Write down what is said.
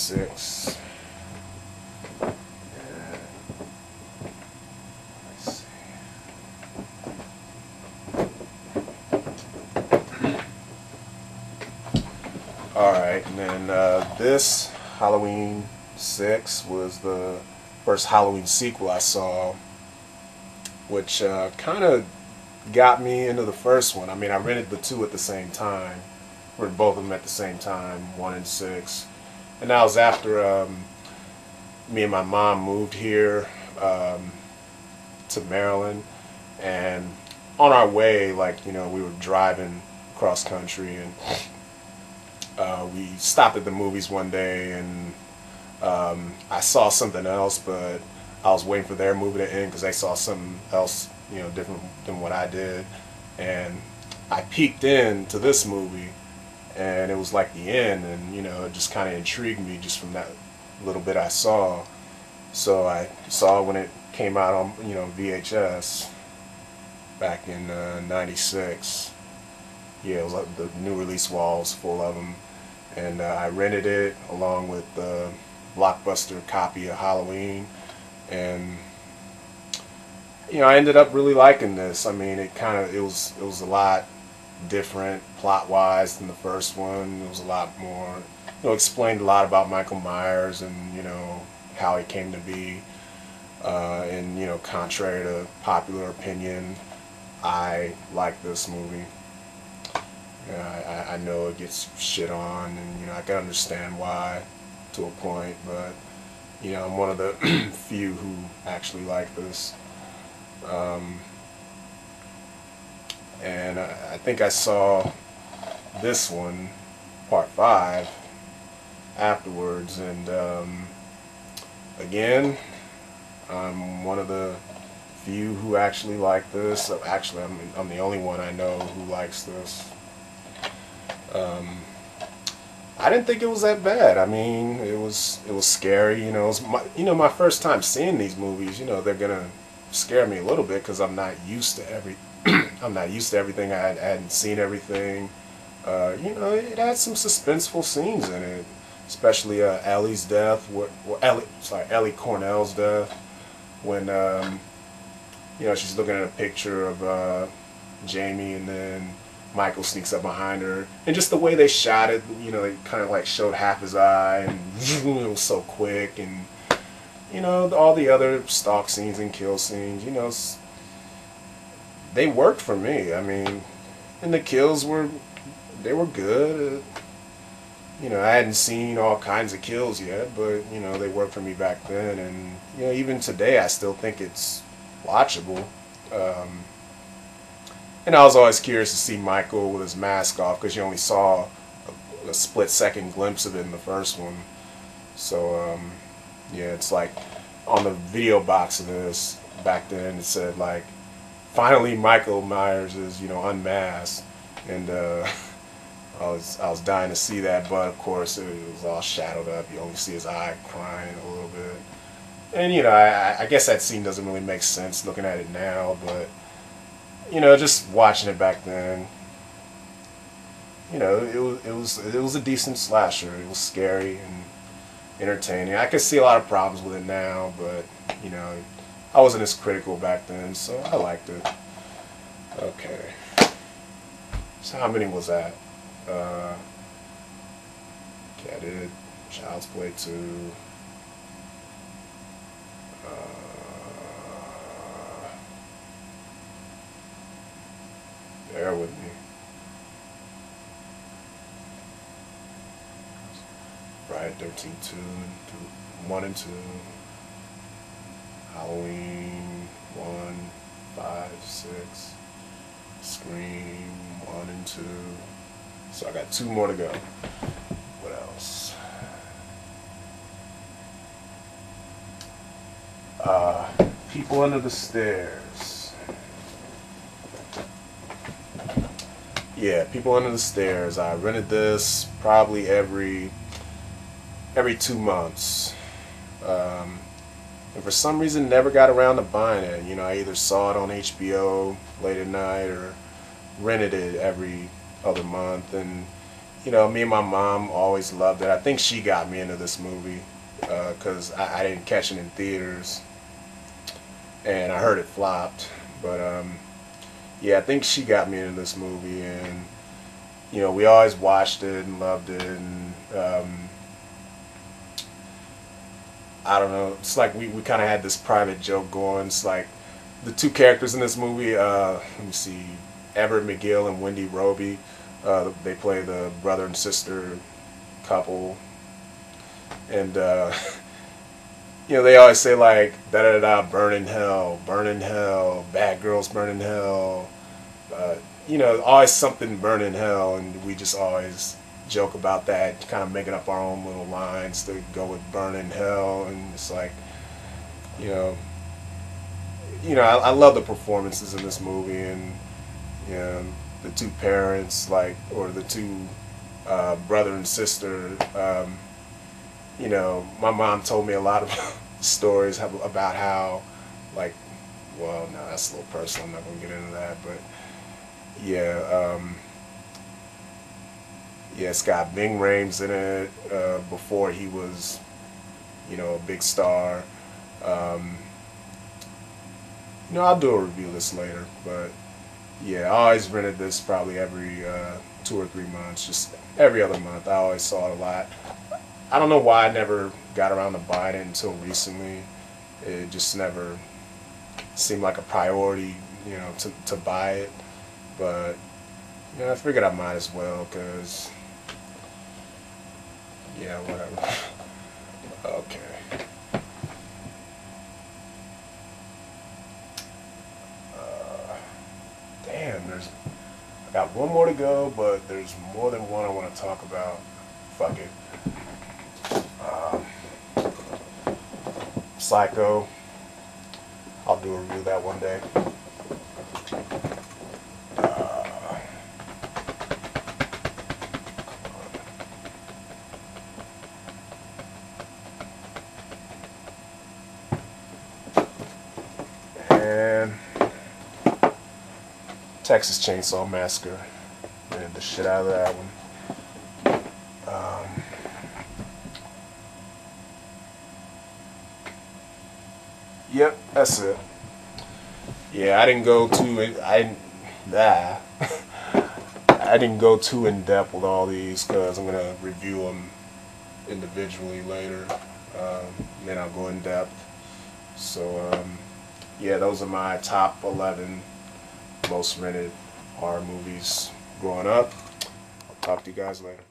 96. Let's see. Alright, and then this Halloween 6 was the first Halloween sequel I saw, which kind of got me into the first one. I mean, I rented the two at the same time, or both of them at the same time, 1 and 6. And that was after me and my mom moved here to Maryland, and on our way, like, you know, we were driving cross country, and we stopped at the movies one day, and I saw something else, but I was waiting for their movie to end because they saw something else, you know, different than what I did, and I peeked into this movie, and it was like the end, and you know, it just kind of intrigued me just from that little bit I saw. So I saw when it came out on, you know, VHS back in '96. Yeah, it was like the new release walls full of them, and I rented it along with the Blockbuster copy of Halloween, and you know, I ended up really liking this. I mean, it was a lot different plot wise than the first one. It was a lot more, you know, explained a lot about Michael Myers and, you know, how he came to be. And you know, contrary to popular opinion, I like this movie. I know it gets shit on, and you know, I can understand why to a point, but you know, I'm one of the few who actually like this. And I think I saw this one, part 5, afterwards, and again, I'm one of the few who actually like this. Actually, I'm the only one I know who likes this. I didn't think it was that bad. I mean, it was scary. You know, it was my first time seeing these movies. You know, they're gonna scare me a little bit because I'm not used to I'm not used to everything. I hadn't seen everything. You know, it had some suspenseful scenes in it, especially Ellie's death. Ellie Cornell's death, when you know, she's looking at a picture of Jamie, and then Michael sneaks up behind her, and just the way they shot it, you know, they kind of like showed half his eye, and it was so quick, and you know, all the other stalk scenes and kill scenes, you know, they worked for me. I mean, and the kills were good. You know, I hadn't seen all kinds of kills yet, but you know, they worked for me back then, and you know, even today, I still think it's watchable. And I was always curious to see Michael with his mask off, because you only saw a split-second glimpse of it in the first one. So yeah, it's like on the video box of this back then, it said like, finally Michael Myers is, you know, unmasked, and I was dying to see that, but of course it was all shadowed up. You only see his eye crying a little bit, and you know, I guess that scene doesn't really make sense looking at it now, but you know, just watching it back then, you know, it was a decent slasher. It was scary and entertaining. I could see a lot of problems with it now, but you know, I wasn't as critical back then, so I liked it. Okay, so how many was that? Okay, I did Child's Play 2. Bear with me. Friday 13th 2, 1 and 2. Halloween 1, 5, 6. Scream 1 and 2. So I got 2 more to go. What else? People Under the Stairs. Yeah, People Under the Stairs. I rented this probably every 2 months. And for some reason never got around to buying it. You know, I either saw it on HBO late at night or rented it every other month, and you know, me and my mom always loved it. I think she got me into this movie because I didn't catch it in theaters, and I heard it flopped. But yeah, I think she got me into this movie, and you know, we always watched it and loved it, and I don't know. It's like we kind of had this private joke going. It's like the two characters in this movie. Let me see, Everett McGill and Wendy Roby. They play the brother and sister couple, and you know, they always say like da da da, burn in hell, bad girls burn in hell. You know, always something burn in hell, and we just always joke about that, kind of making up our own little lines to go with burn in hell, and it's like, you know, I love the performances in this movie, and you know, the two parents, like, or the two brother and sister. You know, my mom told me a lot of stories about how, like, well, no, that's a little personal. I'm not gonna get into that, but yeah, yeah, it's got Bing Rames in it before he was, you know, a big star. Um, you know, I'll do a review of this later, but yeah, I always rented this probably every 2 or 3 months, just every other month. I always saw it a lot. I don't know why I never got around to buying it until recently. It just never seemed like a priority, you know, to buy it. But you know, I figured I might as well, cause yeah, whatever. Okay. Damn, I got one more to go, but there's more than one I want to talk about. Fuck it. Psycho. I'll do a review of that one day. And Texas Chainsaw Massacre. Man, the shit out of that one. Yep, that's it. Yeah, I didn't go too. I didn't go too in depth with all these because I'm gonna review them individually later. Then I'll go in depth. So yeah, those are my top 11 most rented horror movies growing up. I'll talk to you guys later.